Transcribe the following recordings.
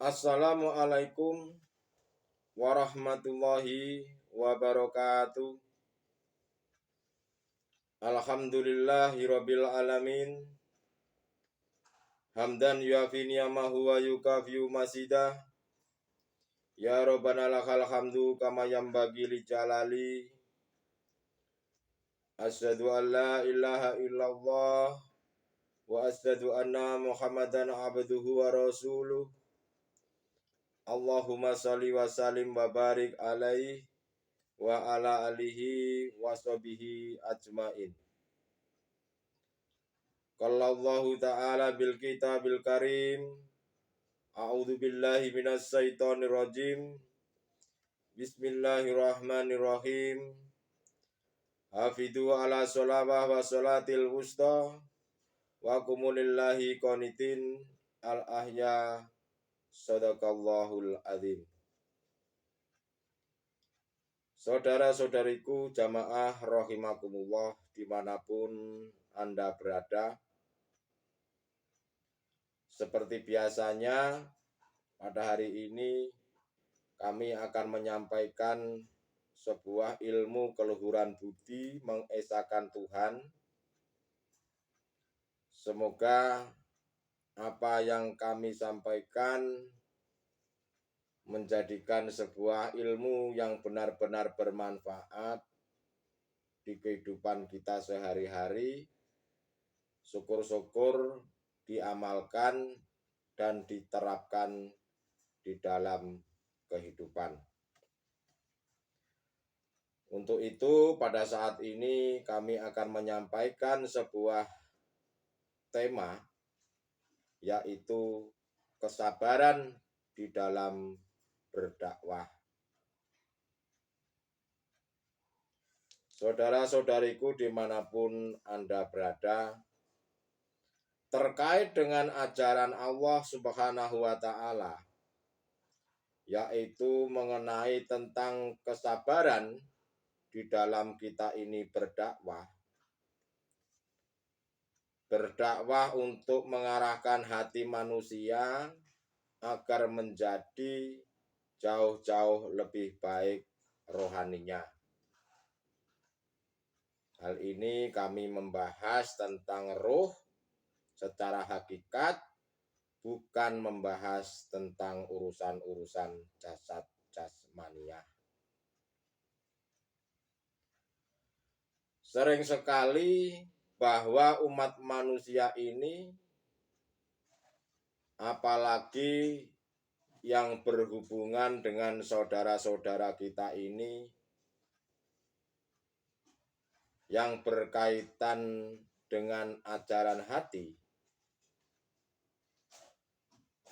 Assalamualaikum warahmatullahi wabarakatuh. Alhamdulillahirabbil alamin. Hamdan yuafi ni'amahu wa yukafiu masidah. Ya Rabbana lakal hamdu kama yanbaghi li jalali. Asyhadu an la ilaha illallah wa asyhadu anna Muhammadan abduhu wa rasuluh. Allahumma shalli wa sallim wa barik alaihi wa ala alihi wa sahbihi ajmain. Qala Allah ta'ala bil kitabil karim. A'udzu billahi minas syaitonir rajim. Bismillahirrahmanirrahim. Hafidhu ala sholawah wa sholatil wusta wa qumunillahi qanitin al ahya. Sadaqallahul azim. Saudara-saudariku jamaah rahimakumullah dimanapun Anda berada. Seperti biasanya pada hari ini kami akan menyampaikan sebuah ilmu keluhuran budi mengesahkan Tuhan. Semoga apa yang kami sampaikan menjadikan sebuah ilmu yang benar-benar bermanfaat di kehidupan kita sehari-hari. Syukur-syukur diamalkan dan diterapkan di dalam kehidupan. Untuk itu pada saat ini kami akan menyampaikan sebuah tema, yaitu kesabaran di dalam berdakwah. Saudara-saudariku dimanapun Anda berada, terkait dengan ajaran Allah Subhanahu wa Ta'ala, yaitu mengenai tentang kesabaran di dalam kita ini berdakwah. Berdakwah untuk mengarahkan hati manusia agar menjadi jauh-jauh lebih baik rohaninya. Hal ini kami membahas tentang ruh secara hakikat, bukan membahas tentang urusan-urusan jasad jasmania. Sering sekali bahwa umat manusia ini, apalagi yang berhubungan dengan saudara-saudara kita ini, yang berkaitan dengan ajaran hati,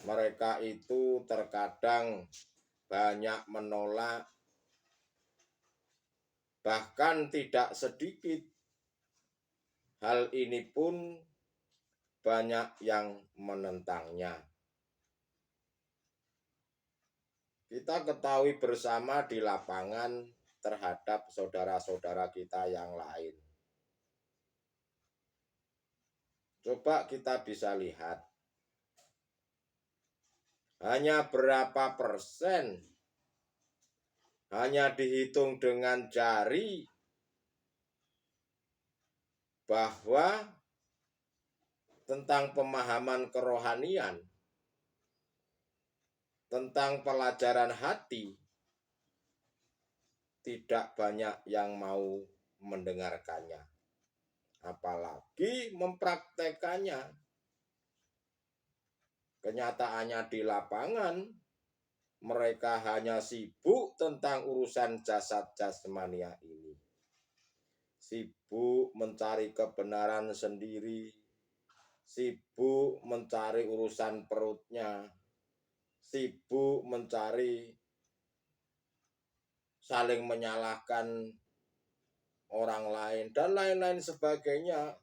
mereka itu terkadang banyak menolak, bahkan tidak sedikit. Hal ini pun banyak yang menentangnya. Kita ketahui bersama di lapangan terhadap saudara-saudara kita yang lain. Coba kita bisa lihat, hanya berapa persen, hanya dihitung dengan jari, bahwa tentang pemahaman kerohanian, tentang pelajaran hati, tidak banyak yang mau mendengarkannya, apalagi mempraktekannya. Kenyataannya di lapangan, mereka hanya sibuk tentang urusan jasad jasmania ini. Sibuk mencari kebenaran sendiri, sibuk mencari urusan perutnya, sibuk mencari saling menyalahkan orang lain, dan lain-lain sebagainya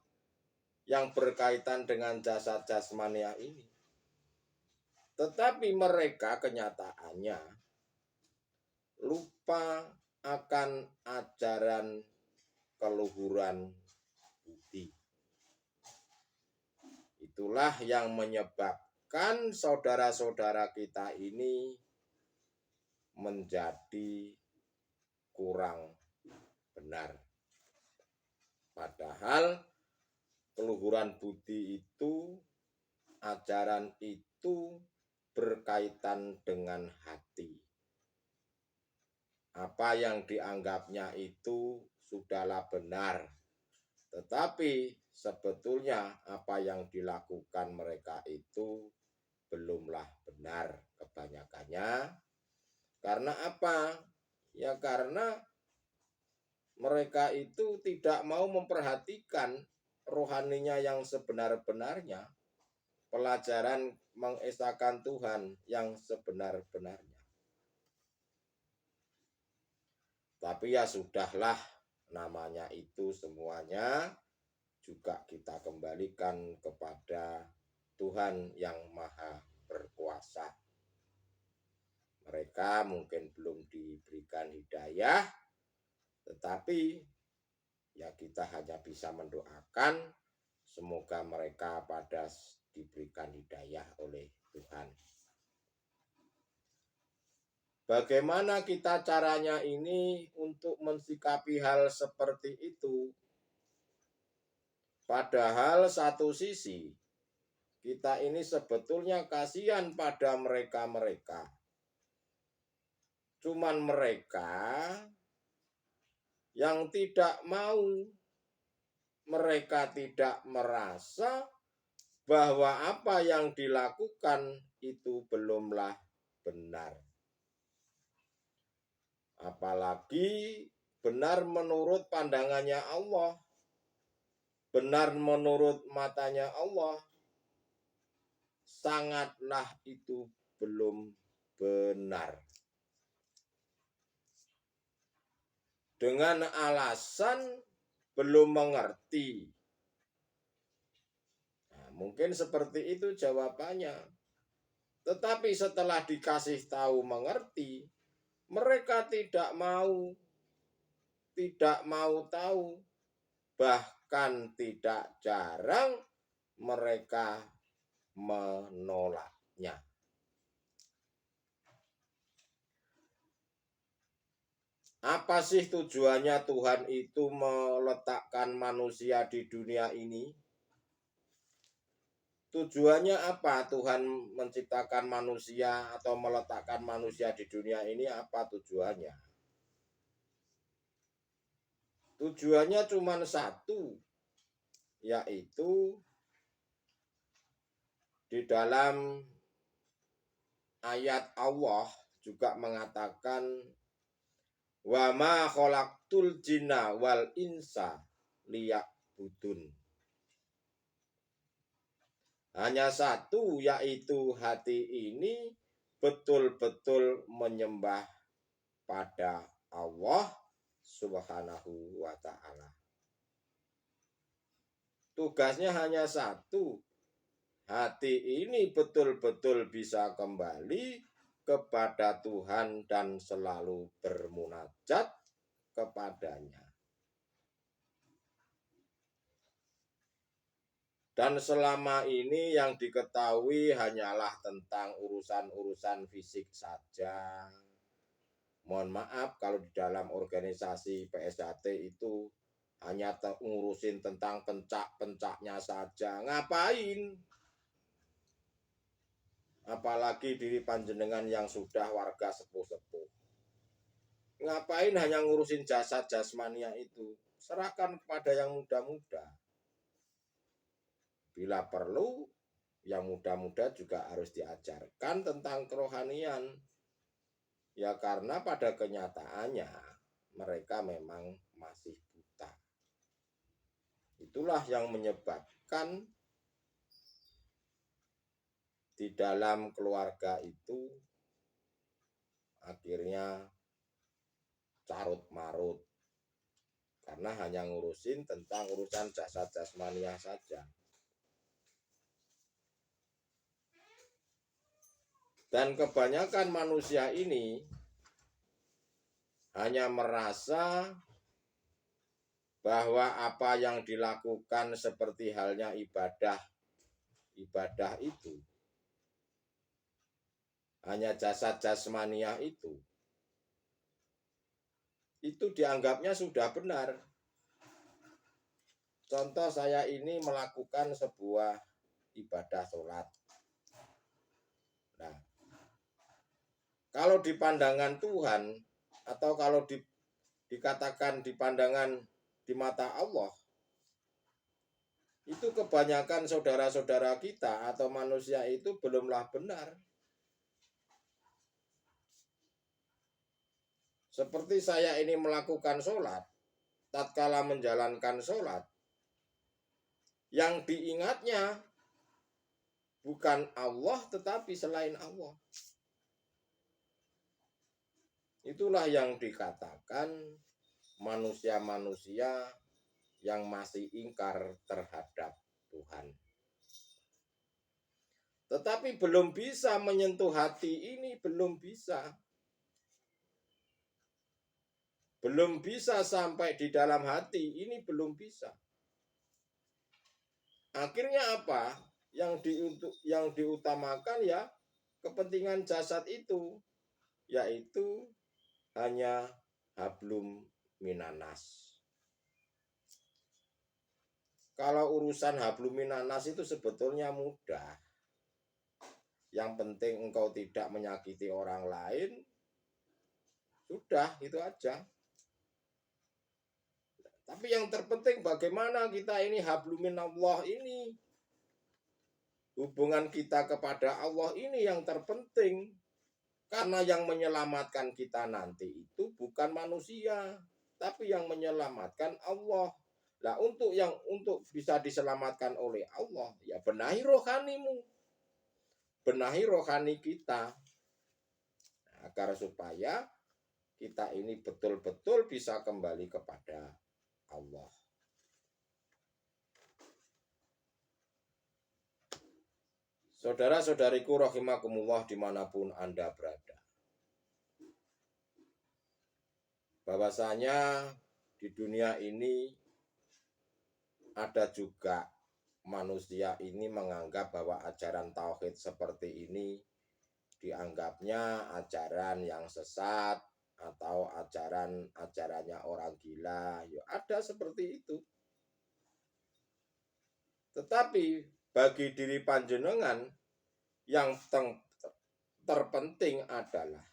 yang berkaitan dengan jasad jasmania ini. Tetapi mereka kenyataannya lupa akan ajaran keluhuran budi. Itulah yang menyebabkan menyebabkan saudara-saudara kita ini menjadi kurang benar. Padahal keluhuran budi itu, ajaran itu berkaitan dengan hati. Apa yang dianggapnya itu sudahlah benar, tetapi sebetulnya apa yang dilakukan mereka itu belumlah benar kebanyakannya. Karena apa? Ya karena mereka itu tidak mau memperhatikan rohaninya yang sebenar-benarnya, pelajaran mengesahkan Tuhan yang sebenar-benarnya. Tapi ya sudahlah, namanya itu semuanya juga kita kembalikan kepada Tuhan yang Maha Berkuasa. Mereka mungkin belum diberikan hidayah, tetapi ya kita hanya bisa mendoakan semoga mereka pada diberikan hidayah oleh Tuhan. Bagaimana kita caranya ini untuk mensikapi hal seperti itu? Padahal satu sisi kita ini sebetulnya kasihan pada mereka-mereka. Cuman mereka yang tidak mau, mereka tidak merasa bahwa apa yang dilakukan itu belumlah benar. Apalagi benar menurut pandangannya Allah, benar menurut matanya Allah, sangatlah itu belum benar. Dengan alasan belum mengerti. Nah, mungkin seperti itu jawabannya. Tetapi setelah dikasih tahu mengerti, mereka tidak mau tahu. Bahkan tidak jarang mereka menolaknya. Apa sih tujuannya Tuhan itu meletakkan manusia di dunia ini? Tujuannya apa Tuhan menciptakan manusia atau meletakkan manusia di dunia ini? Apa tujuannya? Tujuannya cuma satu, yaitu di dalam ayat Allah juga mengatakan wa ma khalaqtul jinna wal insa liya'budun. Hanya satu, yaitu hati ini betul-betul menyembah pada Allah Subhanahu wa ta'ala. Tugasnya hanya satu. Hati ini betul-betul bisa kembali kepada Tuhan dan selalu bermunajat kepadanya. Dan selama ini yang diketahui hanyalah tentang urusan-urusan fisik saja. Mohon maaf kalau di dalam organisasi PSHT itu hanya ngurusin tentang pencak-pencaknya saja. Ngapain? Apalagi diri panjenengan yang sudah warga sepuh-sepuh. Ngapain hanya ngurusin jasad jasmania itu? Serahkan kepada yang muda-muda. Bila perlu, yang muda-muda juga harus diajarkan tentang kerohanian. Ya karena pada kenyataannya mereka memang masih buta. Itulah yang menyebabkan di dalam keluarga itu akhirnya carut-marut. Karena hanya ngurusin tentang urusan jasad jasmania saja. Dan kebanyakan manusia ini hanya merasa bahwa apa yang dilakukan seperti halnya ibadah itu hanya jasad jasmaniah itu dianggapnya sudah benar. Contoh, saya ini melakukan sebuah ibadah sholat. Nah, kalau di pandangan Tuhan atau kalau dikatakan di pandangan di mata Allah, itu kebanyakan saudara-saudara kita atau manusia itu belumlah benar. Seperti saya ini melakukan sholat, tatkala menjalankan sholat, yang diingatnya bukan Allah tetapi selain Allah. Itulah yang dikatakan manusia-manusia yang masih ingkar terhadap Tuhan. Tetapi belum bisa menyentuh hati ini, belum bisa. Belum bisa sampai di dalam hati ini, belum bisa. Akhirnya apa? Yang diutamakan ya kepentingan jasad itu, yaitu hanya hablum minanas. Kalau urusan hablum minanas itu sebetulnya mudah. Yang penting engkau tidak menyakiti orang lain, sudah itu aja. Tapi yang terpenting bagaimana kita ini hablum minallah ini, hubungan kita kepada Allah ini yang terpenting. Karena yang menyelamatkan kita nanti itu bukan manusia, tapi yang menyelamatkan Allah. Nah, untuk bisa diselamatkan oleh Allah, ya benahi rohanimu. Benahi rohani kita. Agar supaya kita ini betul-betul bisa kembali kepada Allah. Saudara-saudariku rahimakumullah dimanapun Anda berada. Bahwasanya di dunia ini ada juga manusia ini menganggap bahwa ajaran tauhid seperti ini dianggapnya ajaran yang sesat atau ajarannya orang gila. Ya, ada seperti itu. Tetapi bagi diri panjenengan yang terpenting adalah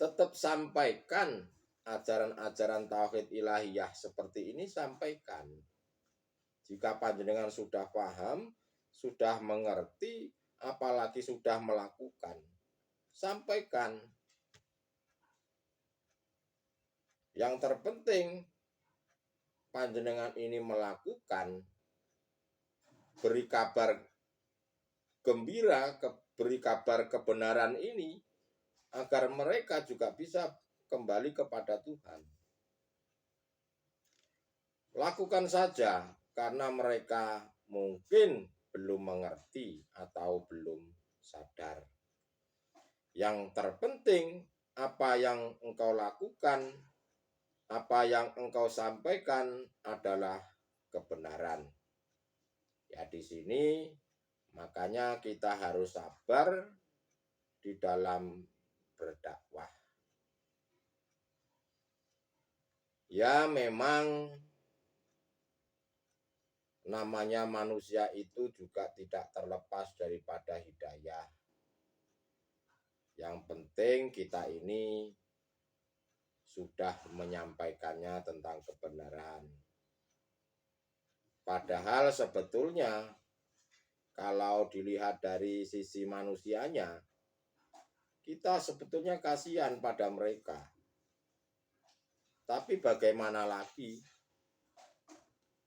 tetap sampaikan ajaran-ajaran tauhid ilahiyah seperti ini, sampaikan. Jika panjenengan sudah paham, sudah mengerti, apalagi sudah melakukan, sampaikan. Yang terpenting panjenengan ini melakukan, beri kabar gembira, beri kabar kebenaran ini, agar mereka juga bisa kembali kepada Tuhan. Lakukan saja, karena mereka mungkin belum mengerti atau belum sadar. Yang terpenting, apa yang engkau lakukan, apa yang engkau sampaikan adalah kebenaran. Ya, di sini makanya kita harus sabar di dalam berdakwah. Ya, memang namanya manusia itu juga tidak terlepas daripada hidayah. Yang penting kita ini sudah menyampaikannya tentang kebenaran. Padahal sebetulnya kalau dilihat dari sisi manusianya, kita sebetulnya kasihan pada mereka. Tapi bagaimana lagi?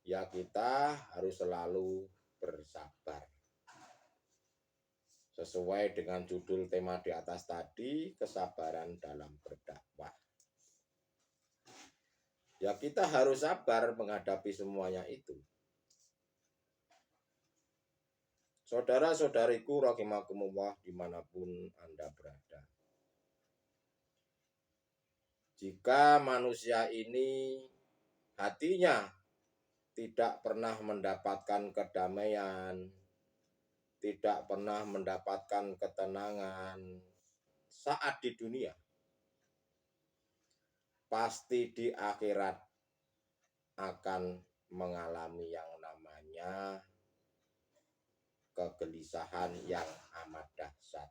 Ya, kita harus selalu bersabar. Sesuai dengan judul tema di atas tadi, kesabaran dalam berdakwah. Ya, kita harus sabar menghadapi semuanya itu. Saudara-saudariku rahimakumullah dimanapun Anda berada. Jika manusia ini hatinya tidak pernah mendapatkan kedamaian, tidak pernah mendapatkan ketenangan saat di dunia, pasti di akhirat akan mengalami yang namanya kegelisahan yang amat dahsyat.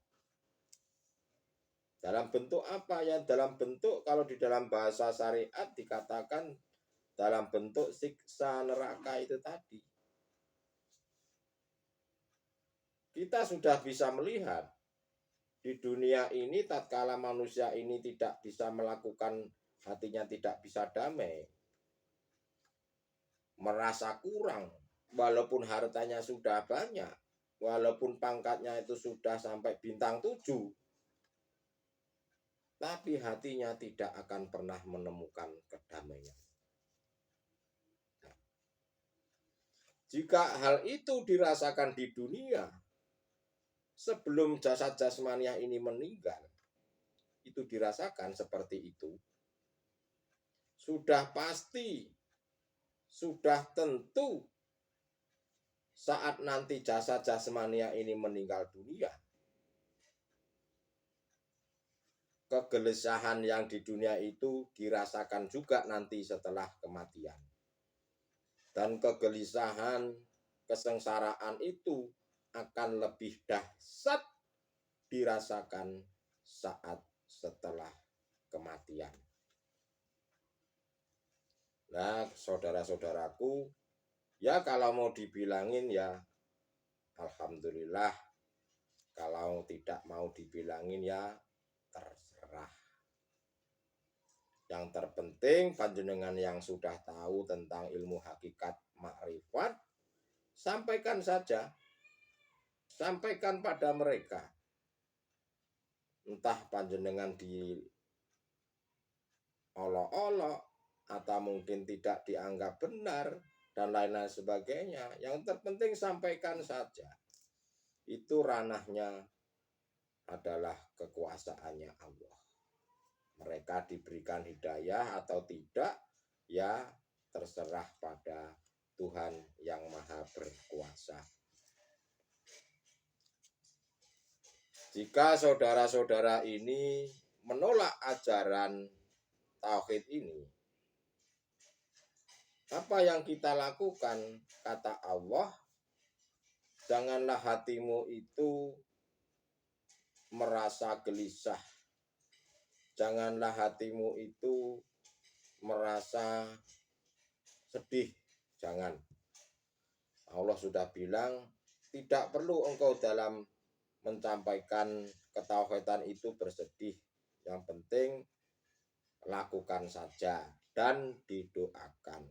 Dalam bentuk apa ya? Dalam bentuk, kalau di dalam bahasa syariat dikatakan dalam bentuk siksa neraka itu tadi. Kita sudah bisa melihat di dunia ini tatkala manusia ini tidak bisa melakukan, hatinya tidak bisa damai, merasa kurang, walaupun hartanya sudah banyak, walaupun pangkatnya itu sudah sampai bintang 7, tapi hatinya tidak akan pernah menemukan kedamaian. Jika hal itu dirasakan di dunia sebelum jasad jasmania ini meninggal, itu dirasakan seperti itu, sudah pasti, sudah tentu saat nanti jasad jasmania ini meninggal dunia, kegelisahan yang di dunia itu dirasakan juga nanti setelah kematian. Dan kegelisahan, kesengsaraan itu akan lebih dahsyat dirasakan saat setelah kematian. Nah, saudara-saudaraku, ya kalau mau dibilangin ya alhamdulillah, kalau tidak mau dibilangin ya terserah. Yang terpenting panjenengan yang sudah tahu tentang ilmu hakikat makrifat, sampaikan saja. Sampaikan pada mereka. Entah panjenengan di olok-olok atau mungkin tidak dianggap benar dan lain-lain sebagainya. Yang terpenting sampaikan saja. Itu ranahnya adalah kekuasaannya Allah. Mereka diberikan hidayah atau tidak, ya terserah pada Tuhan yang Maha Berkuasa. Jika saudara-saudara ini menolak ajaran tauhid ini, apa yang kita lakukan? Kata Allah, janganlah hatimu itu merasa gelisah. Janganlah hatimu itu merasa sedih. Jangan. Allah sudah bilang, tidak perlu engkau dalam menyampaikan ketauhidan itu bersedih. Yang penting lakukan saja dan didoakan.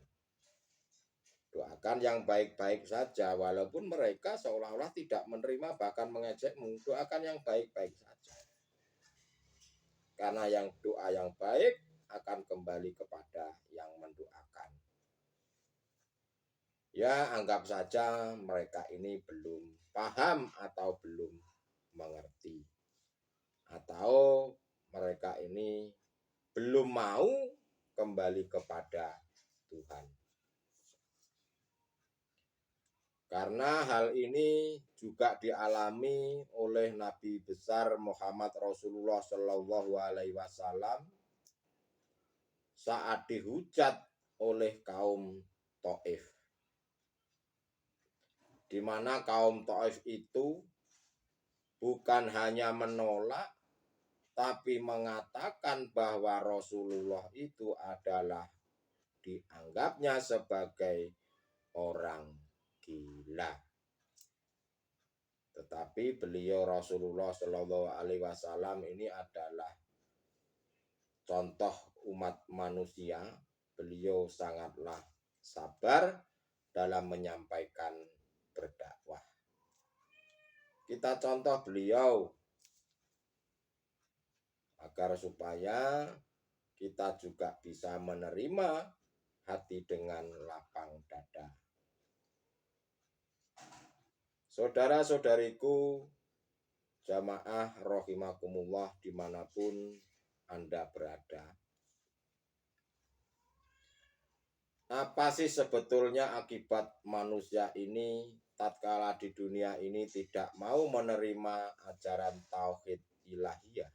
Doakan yang baik-baik saja, walaupun mereka seolah-olah tidak menerima bahkan mengejekmu. Doakan yang baik-baik saja. Karena yang doa yang baik akan kembali kepada yang mendoakan. Ya, anggap saja mereka ini belum paham atau belum mengerti. Atau mereka ini belum mau kembali kepada Tuhan. Karena hal ini juga dialami oleh Nabi besar Muhammad Rasulullah Shallallahu Alaihi Wasallam saat dihujat oleh kaum Taif, di mana kaum Taif itu bukan hanya menolak, tapi mengatakan bahwa Rasulullah itu adalah dianggapnya sebagai orang gila. Tetapi beliau Rasulullah Shallallahu Alaihi Wasallam ini adalah contoh umat manusia. Beliau sangatlah sabar dalam menyampaikan berdakwah. Kita contoh beliau agar supaya kita juga bisa menerima hati dengan lapang dada. Saudara-saudariku, jamaah rahimakumullah dimanapun Anda berada. Apa sih sebetulnya akibat manusia ini tatkala di dunia ini tidak mau menerima ajaran tauhid ilahiyah,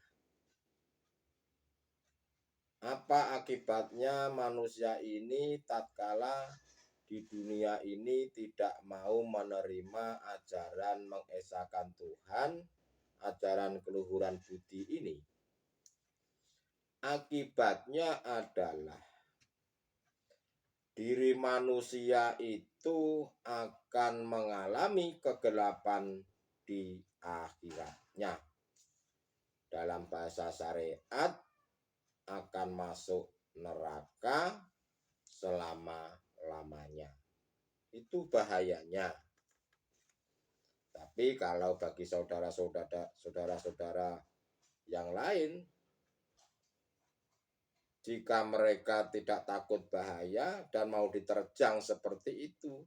apa akibatnya manusia ini tatkala di dunia ini tidak mau menerima ajaran mengesahkan Tuhan, ajaran keluhuran budi ini? Akibatnya adalah diri manusia itu akan mengalami kegelapan di akhiratnya. Dalam bahasa syariat, akan masuk neraka selama-lamanya. Itu bahayanya. Tapi kalau bagi saudara-saudara yang lain, jika mereka tidak takut bahaya dan mau diterjang seperti itu,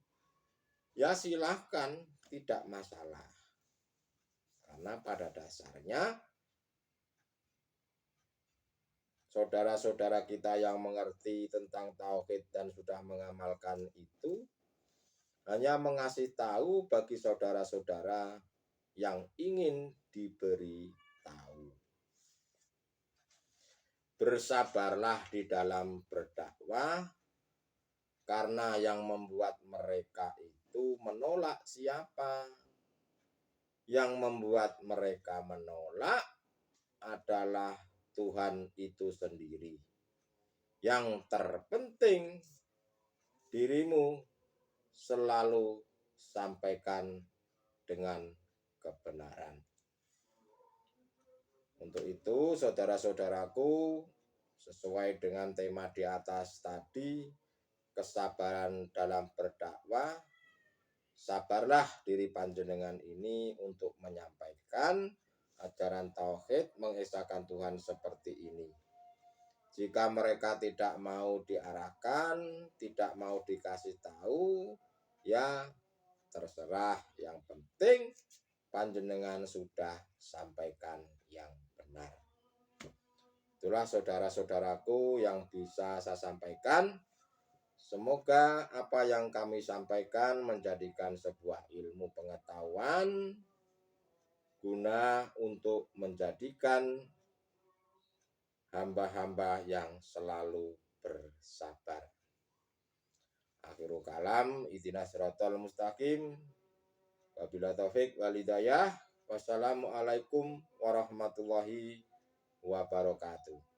ya silahkan, tidak masalah. Karena pada dasarnya saudara-saudara kita yang mengerti tentang tauhid dan sudah mengamalkan itu hanya mengasih tahu bagi saudara-saudara yang ingin diberi tahu. Bersabarlah di dalam berdakwah, karena yang membuat mereka itu menolak siapa? Yang membuat mereka menolak adalah Tuhan itu sendiri. Yang terpenting, dirimu selalu sampaikan dengan kebenaran. Untuk itu, saudara-saudaraku, sesuai dengan tema di atas tadi, kesabaran dalam berdakwah, sabarlah diri panjenengan ini untuk menyampaikan ajaran tauhid mengesahkan Tuhan seperti ini. Jika mereka tidak mau diarahkan, tidak mau dikasih tahu, ya terserah. Yang penting panjenengan sudah sampaikan yang benar. Itulah saudara-saudaraku yang bisa saya sampaikan. Semoga apa yang kami sampaikan menjadikan sebuah ilmu pengetahuan guna untuk menjadikan hamba-hamba yang selalu bersabar. Akhirul kalam, ihdinas siratal mustaqim. Wabillahi taufik wal hidayah. Wassalamualaikum warahmatullahi wabarakatuh.